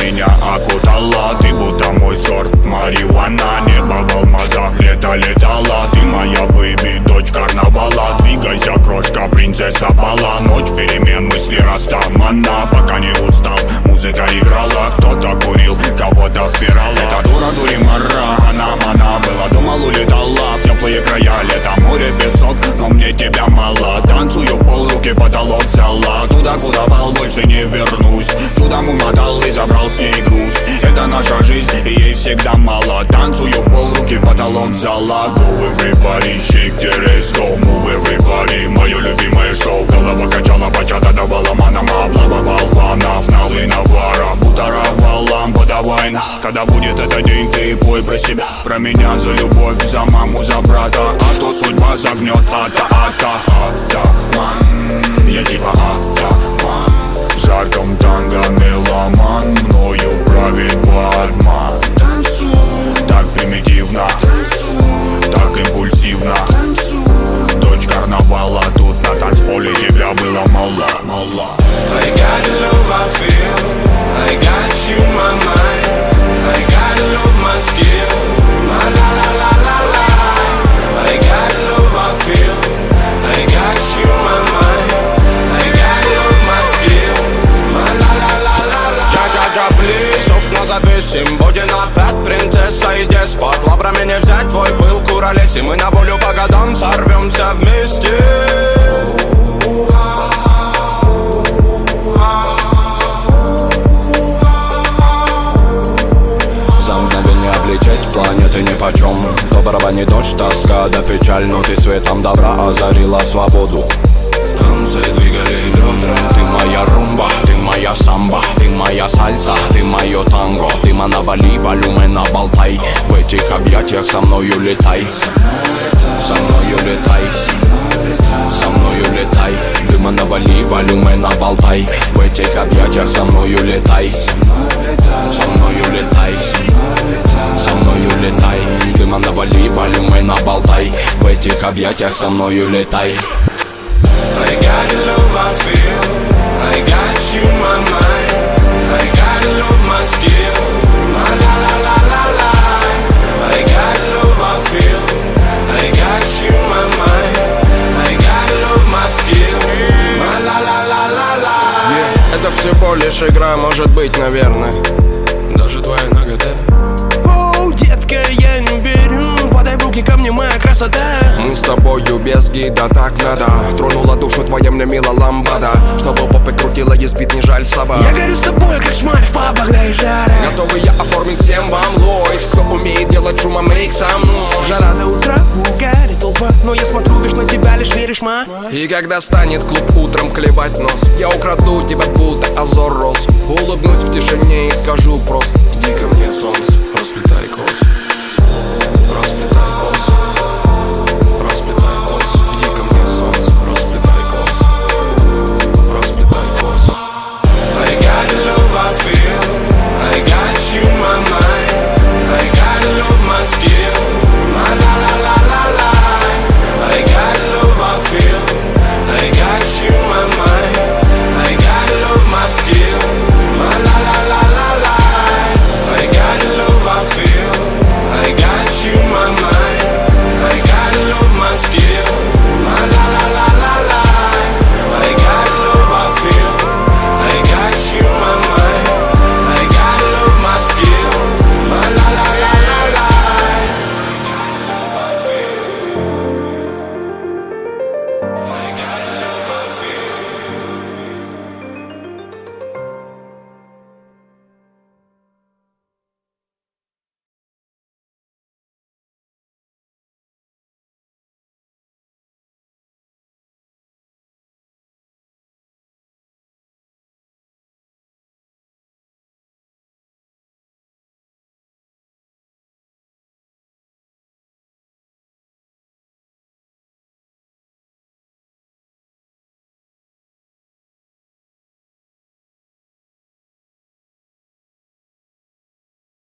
меня окутала. Ты будто мой сорт марихуана. Небо в алмазах, лето летала. Ты моя бэйби, дочь карнавала. Двигайся, крошка, принцесса бала. Ночь перемен, мысли растамана. Пока не устал, музыка играла. Кто-то курил, кого-то впирала. Эта дура дуримара, она была, думал, улетала в теплые края. Лето, море, песок, но мне тебя мало. Танцую в пол, руки потолок взяла. Туда, куда вал, больше не вернусь. Чудом умотал и забрал с ней груз. Это наша жизнь, и ей всегда мало. Танцую в пол, руки потолок взяла. Go everybody, shake the let's go. Move everybody, мое любимое шоу. Голова качала, бачата давала манам. Облава балванов, налы навара. Бутара валам, подавай. Когда будет этот день, ты пой про себя, про меня, за любовь, за маму, за брата. А то судьба загнет, атаман. Я типа атаман. В жарком танго меломан. Мною правит бармен. Так примитивно, так импульсивно. Дочь карнавала, тут на танцполе тебя было мало. I got the love I feel, I got you in my mind, I got the love my skill, my la la la la la. I got the love I feel, I got you in my mind, I got the love my skill, my la la la la la. Джа-джа-джа, плиз, окна завесим, будет опять принцесса и деспот. Лаврами не взять твой пыл, куролесим, мы на волю по годам сорвемся вместе. Облететь планеты нипочем. Доброго не дождь, тоска да печаль, но ты светом добра озарила свободу. В танце двигали бедра. Ты моя румба, ты моя самба, ты моя сальса, ты мое танго. Ты навали, волюмена болтай. В этих объятиях со мною летай. Со мною летай. Со мною летай. Дыма навали, волюмена болтай. В этих объятиях со мною летай. Со мною летай. Со мною летай. Дыма навали, волюмена болтай. В этих объятиях со мною летай. I got the love I feel, I got you in my mind, I got the love my skill, my la la la la la. I got the love I feel, I got you in my mind, I got the love my skill, my la la la la la. Это всего лишь игра, может быть, наверное. Даже твоя нагота. Оу, детка, я не верю. Подай в руки ко мне, моя красота. Мы с тобою без гида, так надо. Тронула душу твоя мне мила ламбада. Чтобы попы крутила, есть бит, не жаль собак. Я горю с тобой, как шмаль в пабах, да и жара. Готовы я оформить всем вам лойс. Кто умеет делать шума, мейк со мной. Жара до утра, угари толпа. Но я смотрю, видишь, на тебя лишь веришь, ма. И когда станет клуб утром клевать нос, я украду тебя, будто озор роз. Улыбнусь в тишине и скажу просто: иди ко мне, солнце, расплетай косы. Расплетай косы.